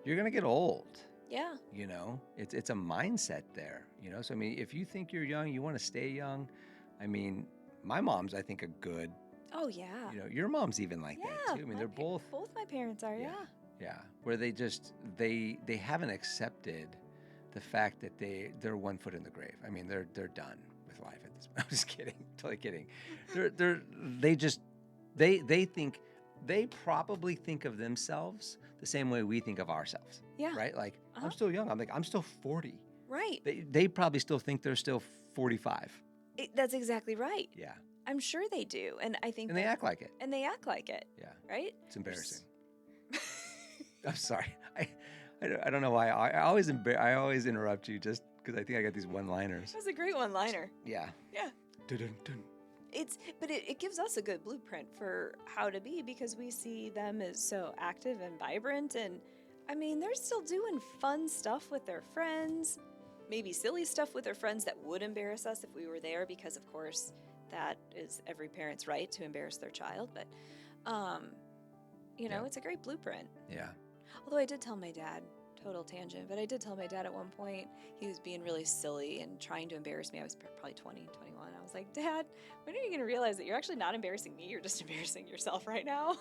you're gonna get old. Yeah. You know, it's a mindset there. You know, so I mean, if you think you're young, you want to stay young. I mean, my mom's, I think, a good. Oh, yeah. You know, your mom's even like Yeah. that too. I mean, they're both. Both my parents are, yeah. Yeah, where they just they haven't accepted the fact that they're 1 foot in the grave. I mean, they're done with life at this point. I'm just kidding, totally kidding. They think they probably think of themselves the same way we think of ourselves. Yeah. Right? Like, Uh-huh. I'm still young. I'm like, I'm still 40. Right. They probably still think they're still 45. That's exactly right. Yeah. I'm sure they do. And I think And they act like it. And they act like it. Yeah. Right? It's embarrassing. I'm sorry. I don't know why. I always interrupt you just because I think I got these one-liners. That's a great one-liner. Yeah. Yeah. Dun-dun-dun. But it gives us a good blueprint for how to be, because we see them as so active and vibrant, and I mean, they're still doing fun stuff with their friends, maybe silly stuff with their friends that would embarrass us if we were there, because of course that is every parent's right to embarrass their child, but it's a great blueprint. Yeah. Although I did tell my dad, total tangent, but I did tell my dad at one point, he was being really silly and trying to embarrass me. I was probably 20, 21. I was like, Dad, when are you going to realize that you're actually not embarrassing me? You're just embarrassing yourself right now.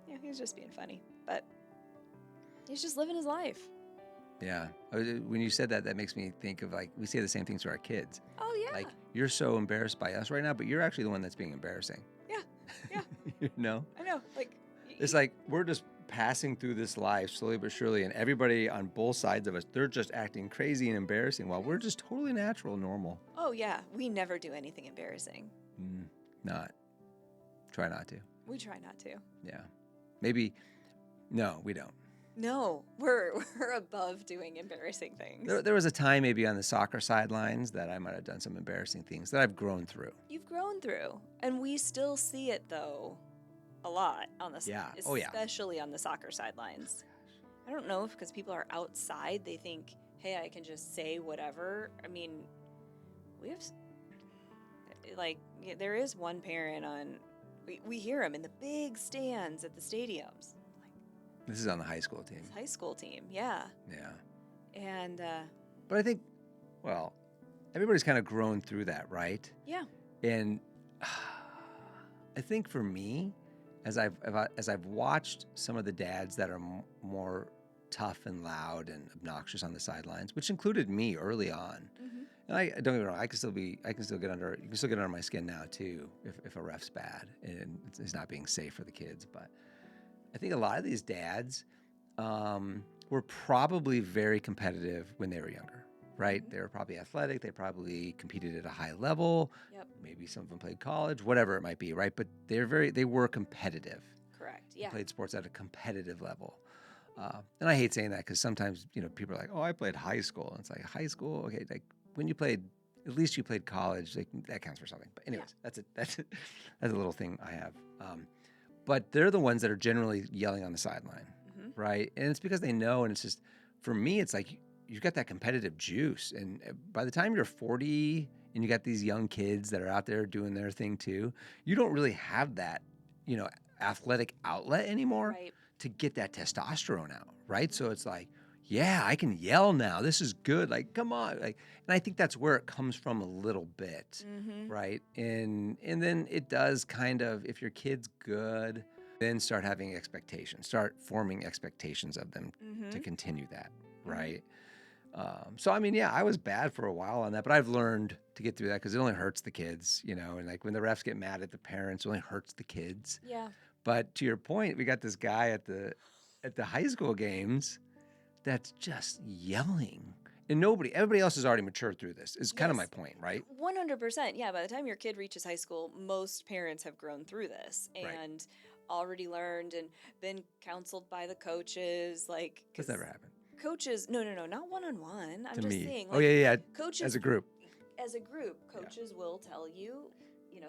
Yeah, he was just being funny, but he's just living his life. Yeah. When you said that, that makes me think of, like, we say the same things to our kids. Oh, yeah. Like, you're so embarrassed by us right now, but you're actually the one that's being embarrassing. Yeah. You know? I know. Like, It's like we're just passing through this life slowly but surely, and everybody on both sides of us, they're just acting crazy and embarrassing while we're just totally natural, normal. oh, yeah. We never do anything embarrassing. Try not to. We try not to. Yeah. Maybe, no, we don't. No, we're above doing embarrassing things. There was a time maybe on the soccer sidelines that I might have done some embarrassing things that I've grown through. You've grown through. And we still see it, though, a lot on the especially on the soccer sidelines. I don't know if because people are outside, they think, hey, I can just say whatever. I mean, we have, there is one parent we hear him in the big stands at the stadiums. This is on the high school team. High school team, yeah. Yeah. And, but I think, well, everybody's kind of grown through that, right? yeah. And I think for me, as I've watched some of the dads that are more tough and loud and obnoxious on the sidelines, which included me early on. Mm-hmm. And I don't get me wrong, you can still get under my skin now too if a ref's bad and it's not being safe for the kids. But I think a lot of these dads were probably very competitive when they were younger, right? Mm-hmm. They were probably athletic. They probably competed at a high level. Yep. Maybe some of them played college, whatever it might be, right? But they were competitive. Correct, yeah. They played sports at a competitive level. And I hate saying that because sometimes, people are like, oh, I played high school. And it's like, high school? Okay, like when you played, at least you played college, like, that counts for something. But anyways, that's a little thing I have. But they're the ones that are generally yelling on the sideline, Mm-hmm. right? And it's because they know, and it's just, for me, it's like you've got that competitive juice. And by the time you're 40 and you got these young kids that are out there doing their thing too, you don't really have that, athletic outlet anymore Right. to get that testosterone out, right? So it's like, yeah, I can yell now. This is good. Like, come on. Like, and I think that's where it comes from a little bit, Mm-hmm. right? And then it does kind of, if your kid's good, then start having expectations, start forming expectations of them Mm-hmm. to continue that, right? So, I mean, yeah, I was bad for a while on that, but I've learned to get through that because it only hurts the kids, and like when the refs get mad at the parents, it only hurts the kids. Yeah. But to your point, we got this guy at the high school games that's just yelling. And everybody else has already matured through this, is kind of my Yes. point, right? 100%. Yeah, by the time your kid reaches high school, most parents have grown through this Right. and already learned and been counseled by the coaches. Like, That's 'cause never happened. coaches, no, not one-on-one. I'm To just me. saying. Oh, yeah. Coaches, As a group. coaches will tell you,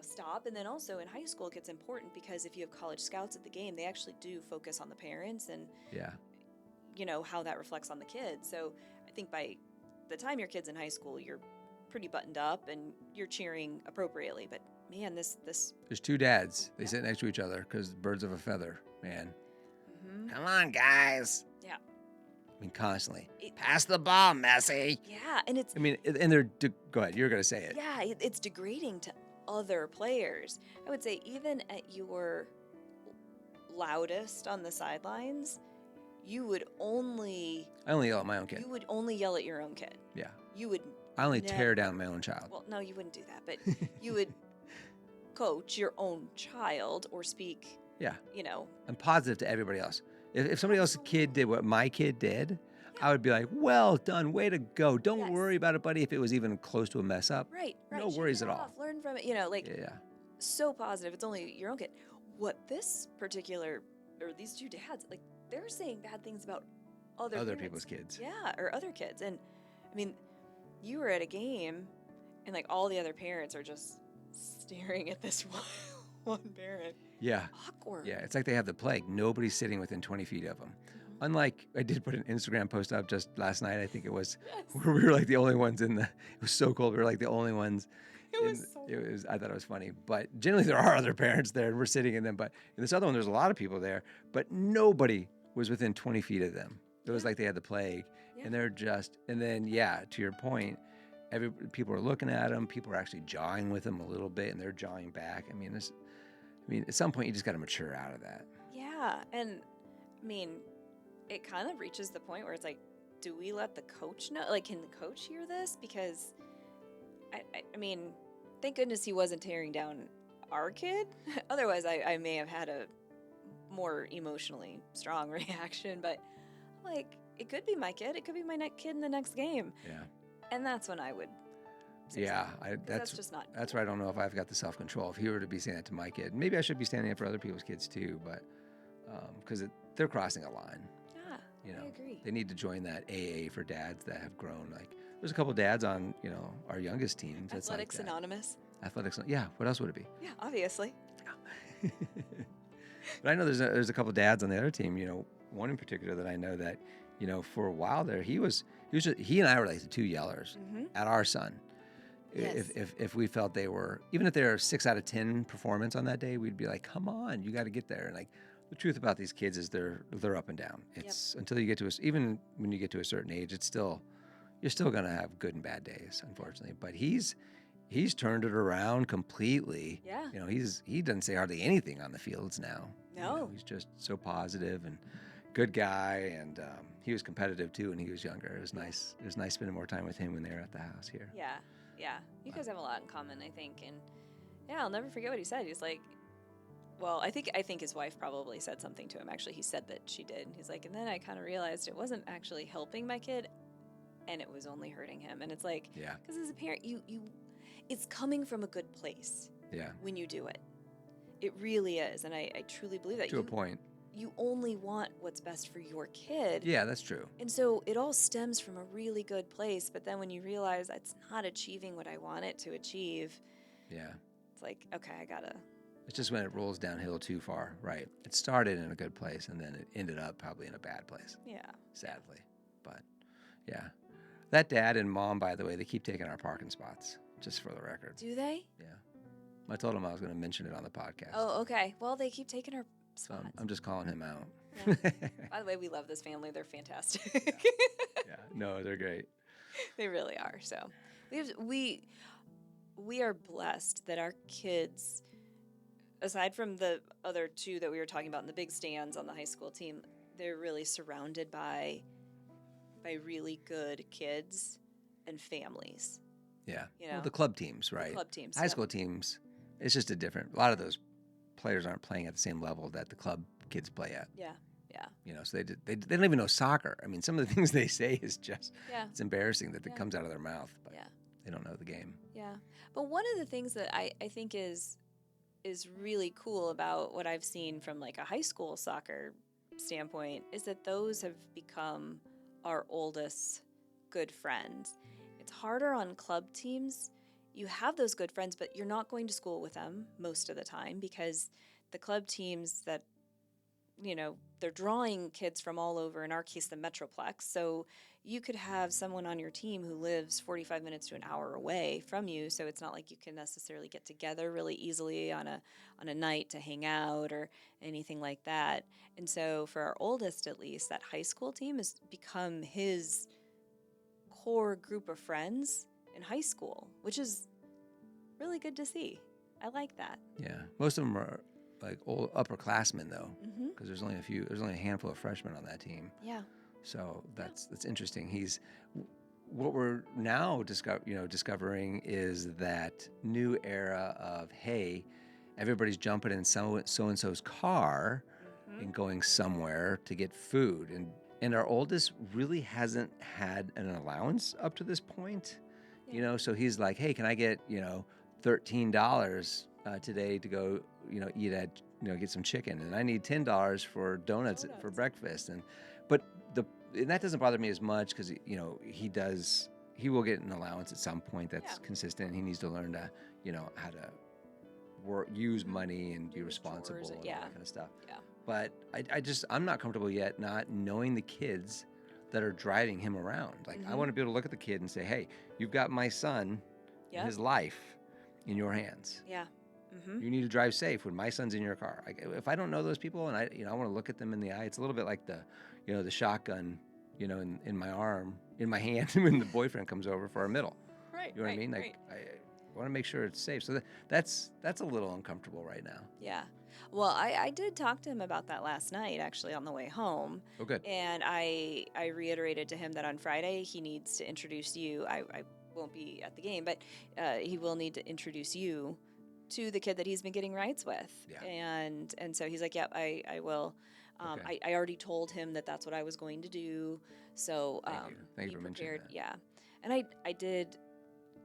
stop. And then also in high school, it gets important because if you have college scouts at the game, they actually do focus on the parents and, Yeah. how that reflects on the kids. So I think by the time your kid's in high school, you're pretty buttoned up and you're cheering appropriately. But man, this There's two dads. They sit next to each other because birds of a feather, man. mhm. Come on, guys. Yeah. I mean, constantly. Pass the ball, Messi. Yeah, and it's I mean, and they're, go ahead, you're going to say it. yeah, it's degrading to other players. I would say even at your loudest on the sidelines, I only yell at my own kid. you would only yell at your own kid. Yeah. You would I only never- tear down my own child. Well, no, you wouldn't do that, but you would coach your own child or speak, Yeah. I'm positive to everybody else. If somebody else's kid did what my kid did, I would be like, well done, way to go. Don't Yes. worry about it, buddy, if it was even close to a mess up. right. No shake worries it at all. off, learn from it, Yeah. so positive. It's only your own kid. What this particular, or these two dads, like, they're saying bad things about other parents. people's kids. Yeah, or other kids. And I mean, you were at a game and like all the other parents are just staring at this one parent. Yeah. Awkward. Yeah. It's like they have the plague. Nobody's sitting within 20 feet of them. Unlike, I did put an Instagram post up just last night, I think it was, Yes. where we were like the only ones it was so cold, we were like the only ones I thought it was funny. But generally there are other parents there and we're sitting in them. But in this other one, there's a lot of people there, but nobody was within 20 feet of them. It was like they had the plague and they're just, and then, to your point, people are looking at them. People are actually jawing with them a little bit and they're jawing back. I mean, at some point you just got to mature out of that. Yeah. And I mean, it kind of reaches the point where it's like, do we let the coach know? Like, can the coach hear this? Because I mean, thank goodness he wasn't tearing down our kid. Otherwise, I may have had a more emotionally strong reaction. But like, it could be my kid. It could be my kid in the next game. Yeah. And that's when I would. Say that's just not. That's where I don't know if I've got the self-control. If he were to be saying that to my kid, maybe I should be standing up for other people's kids too. But because they're crossing a line. Yeah, I agree. They need to join that AA for dads that have grown. Like, there's a couple of dads on, our youngest teams. Athletics like Anonymous. Athletics. Yeah. What else would it be? Yeah, obviously. Yeah. But I know there's a couple of dads on the other team. One in particular that I know that, for a while there, he and I were like the two yellers at our son. Yes. If we felt they were, even if they're 6 out of 10 performance on that day, we'd be like, come on, you got to get there. And like, the truth about these kids is they're up and down. It's until you get to even when you get to a certain age, you're still going to have good and bad days, unfortunately. But he's turned it around completely. Yeah. He doesn't say hardly anything on the fields now. No. He's just so positive and good guy. And he was competitive too when he was younger. It was nice. It was nice spending more time with him when they were at the house here. Yeah. Yeah. You guys have a lot in common, I think. And yeah, I'll never forget what he said. He's like, well, I think his wife probably said something to him. Actually, he said that she did. He's like, and then I kind of realized it wasn't actually helping my kid, and it was only hurting him. And it's like, because as a parent, it's coming from a good place. Yeah. When you do it, it really is, and I truly believe that. To a point. You only want what's best for your kid. Yeah, that's true. And so it all stems from a really good place. But then when you realize that's not achieving what I want it to achieve, it's like, okay, I gotta. It's just when it rolls downhill too far, right? It started in a good place, and then it ended up probably in a bad place. Yeah. Sadly. But, yeah. That dad and mom, by the way, they keep taking our parking spots, just for the record. Do they? Yeah. I told him I was going to mention it on the podcast. Oh, okay. Well, they keep taking our spots. So I'm just calling him out. Yeah. By the way, we love this family. They're fantastic. Yeah. No, they're great. They really are. So we are blessed that our kids, aside from the other two that we were talking about in the big stands on the high school team, they're really surrounded by really good kids and families. Yeah. Well, the club teams, right? The club teams. High school teams, it's just a lot of those players aren't playing at the same level that the club kids play at. Yeah. So they don't even know soccer. I mean, some of the things they say is just, it's embarrassing that it comes out of their mouth, but they don't know the game. Yeah. But one of the things that I think is really cool about what I've seen from like a high school soccer standpoint is that those have become our oldest good friends. It's harder on club teams. You have those good friends, but you're not going to school with them most of the time because the club teams that, they're drawing kids from all over, in our case, the Metroplex. So you could have someone on your team who lives 45 minutes to an hour away from you. So it's not like you can necessarily get together really easily on a night to hang out or anything like that. And so for our oldest, at least, that high school team has become his core group of friends in high school, which is really good to see. I like that. Yeah. Most of them are like old upperclassmen though, because there's only a handful of freshmen on that team. Yeah. So that's interesting. What we're now discovering is that new era of, hey, everybody's jumping in so-and-so's car and going somewhere to get food. And our oldest really hasn't had an allowance up to this point, so he's like, hey, can I get, $13 today to go, eat at, get some chicken, and I need $10 for donuts for breakfast. But that doesn't bother me as much because, he will get an allowance at some point that's consistent. He needs to learn to, how to use money and be responsible and all that kind of stuff. Yeah. But I'm not comfortable yet not knowing the kids that are driving him around. Like, I want to be able to look at the kid and say, hey, you've got my son in his life. in your hands. Yeah. Mm-hmm. You need to drive safe when my son's in your car. If I don't know those people and I want to look at them in the eye, it's a little bit like the shotgun, in my arm, in my hand when the boyfriend comes over for our middle. Right. You know what I mean? Like, I want to make sure it's safe. So that's a little uncomfortable right now. Yeah. Well, I did talk to him about that last night, actually, on the way home. Oh, good. And I reiterated to him that on Friday he needs to introduce you. I won't be at the game, but he will need to introduce you to the kid that he's been getting rides with. Yeah. And so he's like, yep, I will. Okay. I already told him that that's what I was going to do. So Thank you for mentioning that. Yeah. And I did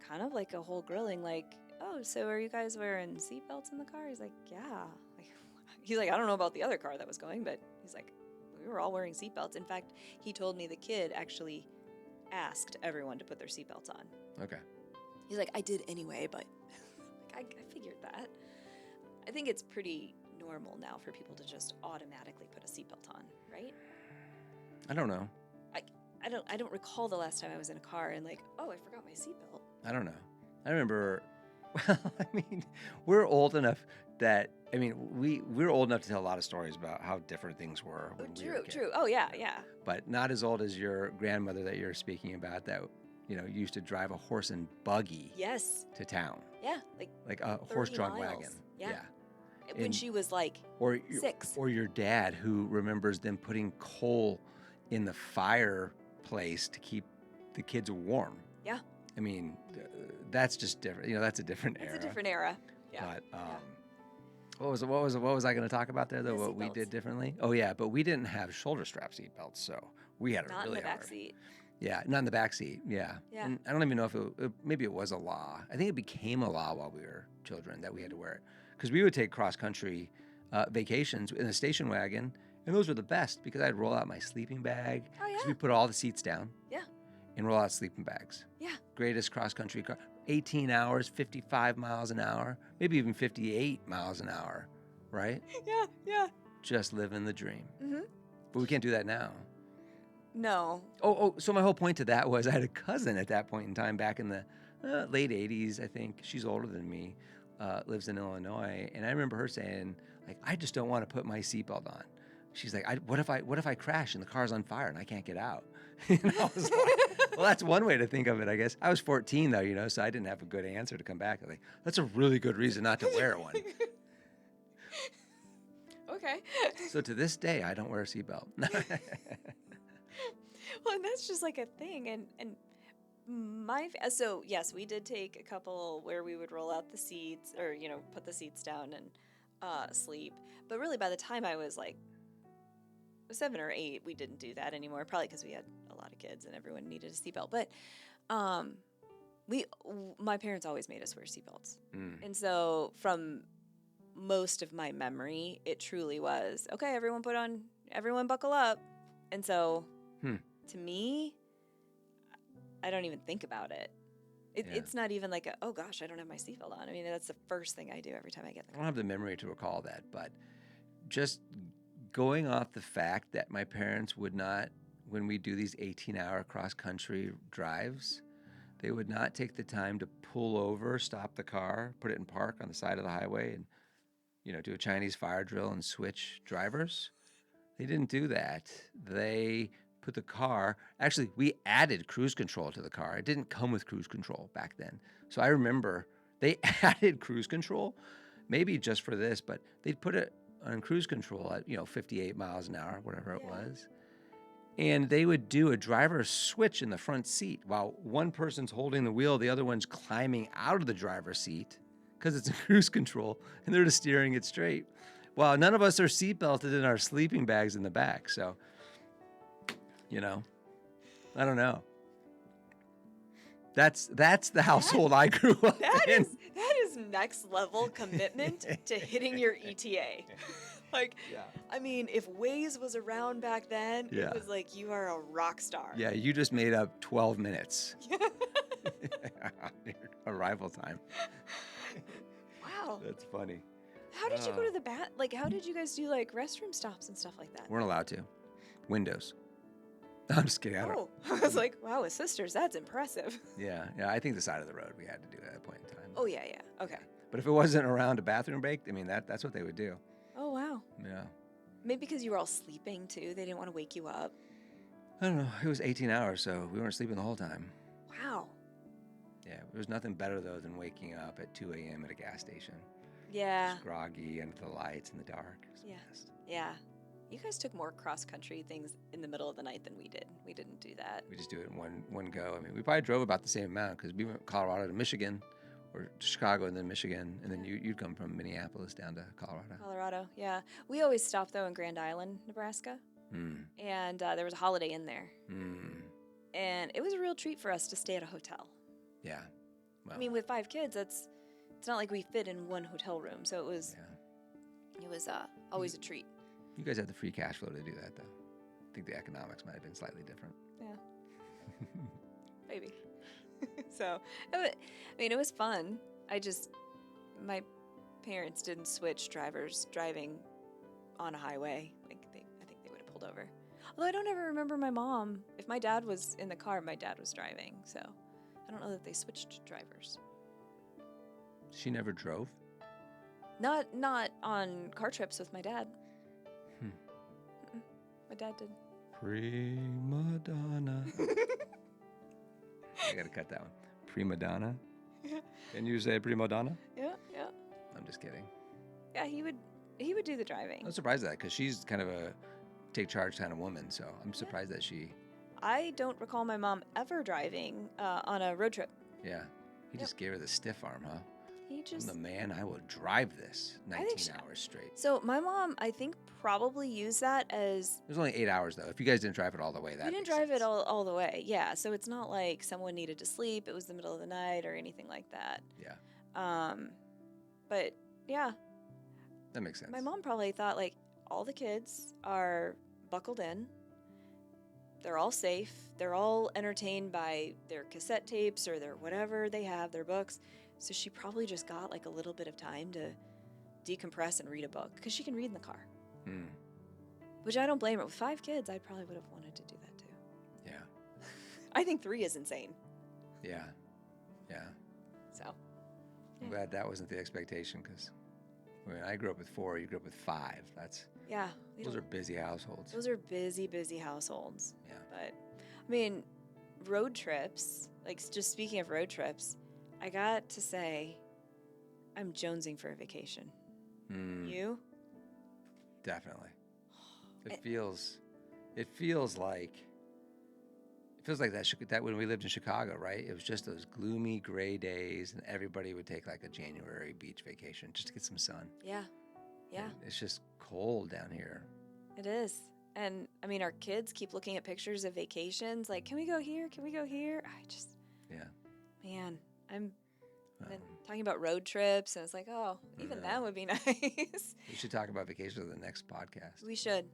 kind of like a whole grilling, like, oh, so are you guys wearing seatbelts in the car? He's like, yeah. He's like, I don't know about the other car that was going, but he's like, we were all wearing seatbelts. In fact, he told me the kid actually asked everyone to put their seatbelts on. Okay. He's like, I did anyway, but I figured that. I think it's pretty normal now for people to just automatically put a seatbelt on, right? I don't know. I don't recall the last time I was in a car and like, oh, I forgot my seatbelt. I don't know. I remember, we're old enough that, we're old enough to tell a lot of stories about how different things were when we were a kid. True. Oh, yeah. But not as old as your grandmother that you're speaking about that, used to drive a horse and buggy Yes. to town. Yeah. Like a horse-drawn 30 miles. wagon. Yeah. When And- she was like Or 6. Or your dad who remembers them putting coal in the fireplace to keep the kids warm. Yeah. That's just different. That's a different era. It's a different era. Yeah. But what was I going to talk about there though? The What we seatbelts. did differently? Oh yeah, but we didn't have shoulder strap seatbelts, so we had it Not really in the back hard. seat. Yeah, not in the back seat. Yeah. Yeah. And I don't even know if maybe it was a law. I think it became a law while we were children that we had to wear it because we would take cross country vacations in a station wagon, and those were the best because I'd roll out my sleeping bag. Oh, yeah. So we put all the seats down. Yeah. And roll out sleeping bags. Yeah. Greatest cross country car. 18 hours, 55 miles an hour, maybe even 58 miles an hour, right? Yeah. Just living the dream. Mm-hmm. But we can't do that now. No. So my whole point to that was I had a cousin at that point in time back in the late 80s, I think. She's older than me, lives in Illinois. And I remember her saying, like, I just don't want to put my seatbelt on. She's like, what if I crash and the car's on fire and I can't get out? And I was like, well, that's one way to think of it, I guess. I was 14 though, so I didn't have a good answer to come back. Like, that's a really good reason not to wear one. Okay. So to this day, I don't wear a seatbelt. Well, and that's just like a thing. And so yes, we did take a couple where we would roll out the seats or, put the seats down and sleep. But really by the time I was like 7 or 8, we didn't do that anymore, probably because we had a lot of kids and everyone needed a seatbelt. But my parents always made us wear seatbelts. And so from most of my memory, it truly was, okay, everyone buckle up. And so to me, I don't even think about it. It's not even like, oh gosh, I don't have my seatbelt on. That's the first thing I do every time I get in the I car. don't have the memory to recall that, but just going off the fact that my parents would not, when we do these 18-hour cross-country drives, they would not take the time to pull over, stop the car, put it in park on the side of the highway, and do a Chinese fire drill and switch drivers. They didn't do that. They put the car, actually, we added cruise control to the car. It didn't come with cruise control back then. So I remember they added cruise control, maybe just for this, but they'd put it on cruise control at, 58 miles an hour, whatever it was. And they would do a driver's switch in the front seat while one person's holding the wheel, the other one's climbing out of the driver's seat because it's a cruise control, and they're just steering it straight. Well, none of us are seatbelted in our sleeping bags in the back, so, I don't know. That's the household I grew up in. That is next level commitment to hitting your ETA. If Waze was around back then, Yeah. it was like you are a rock star. Yeah, you just made up 12 minutes. Arrival time. Wow. That's funny. How did you go to the how did you guys do restroom stops and stuff like that? Weren't allowed to. Windows. I'm just kidding. I don't. Oh, I was like, wow, with sisters, that's impressive. Yeah. I think the side of the road we had to do at that point in time. Oh, yeah. Okay. But if it wasn't around a bathroom break, I mean, that's what they would do. Oh, wow. Yeah. Maybe because you were all sleeping, too. They didn't want to wake you up. I don't know. It was 18 hours, so we weren't sleeping the whole time. Wow. Yeah. There was nothing better, though, than waking up at 2 a.m. at a gas station. Yeah. Just groggy under the lights in the dark. It was the best. Yeah. You guys took more cross-country things in the middle of the night than we did. We didn't do that. We just do it in one go. I mean, we probably drove about the same amount because we went Colorado to Michigan, or to Chicago and then Michigan, and then you'd come from Minneapolis down to Colorado. Colorado, yeah. We always stopped, though, in Grand Island, Nebraska. And there was a Holiday Inn there. And it was a real treat for us to stay at a hotel. Yeah. Well, I mean, with 5 kids, it's not like we fit in one hotel room. So it was always a treat. You guys had the free cash flow to do that, though. I think the economics might have been slightly different. Yeah. Maybe. So, I mean, it was fun. My parents didn't switch drivers driving on a highway. I think they would have pulled over. Although I don't ever remember my mom. If my dad was in the car, my dad was driving. So I don't know that they switched drivers. She never drove? Not on car trips with my dad. My dad did. Prima donna. I gotta cut that one. Prima donna? Can you say prima donna? Yeah. I'm just kidding. Yeah, he would do the driving. I'm surprised at that because she's kind of a take charge kind of woman. So I'm surprised that she. I don't recall my mom ever driving on a road trip. Yeah. He just gave her the stiff arm, huh? He just. I'm the man. I will drive this 19 hours straight. So my mom, I think, probably used that as. It was only 8 hours though. If you guys didn't drive it all the way, We didn't drive it all the way. Yeah. So it's not like someone needed to sleep. It was the middle of the night or anything like that. Yeah. But yeah. That makes sense. My mom probably thought like all the kids are buckled in. They're all safe. They're all entertained by their cassette tapes or their whatever they have, their books. So she probably just got like a little bit of time to decompress and read a book because she can read in the car. Which I don't blame her. With 5 kids, I probably would have wanted to do that too. Yeah. I think 3 is insane. Yeah. So. I'm glad that wasn't the expectation because I grew up with 4. You grew up with 5. Yeah. Those are busy households. Those are busy households. Yeah. But, I mean, road trips, like just speaking of road trips, I got to say, I'm jonesing for a vacation. You? Definitely. It feels like that when we lived in Chicago, right? It was just those gloomy gray days, and everybody would take like a January beach vacation just to get some sun. Yeah. And it's just cold down here. It is. And I mean, our kids keep looking at pictures of vacations. Like, can we go here? Can we go here? Man, I'm been talking about road trips, and it's like, oh, even that would be nice. We should talk about vacations on the next podcast. We should.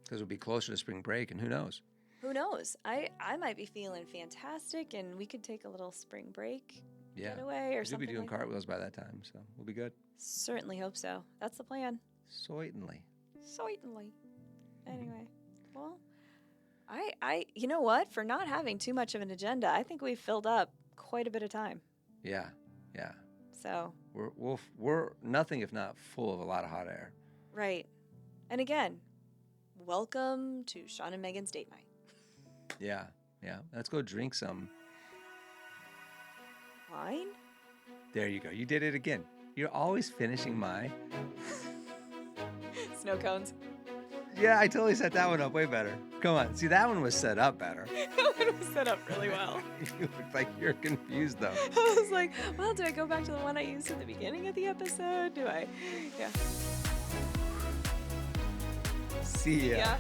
Because we'll be closer to spring break, and who knows? Who knows? I might be feeling fantastic, and we could take a little spring break getaway or something. We'll be doing cartwheels by that time, so we'll be good. Certainly hope so. That's the plan. Certainly. Anyway, well, I you know what? For not having too much of an agenda, I think we've filled up quite a bit of time. Yeah. So we're nothing if not full of a lot of hot air. Right. And again, welcome to Shaen and Meghan's date night. Yeah. Let's go drink some wine. There you go. You did it again. You're always finishing my snow cones. Yeah, I totally set that one up way better. Come on. See, that one was set up better. That one was set up really well. You look like you're confused, though. I was like, well, do I go back to the one I used at the beginning of the episode? Do I? Yeah. See ya. Yeah.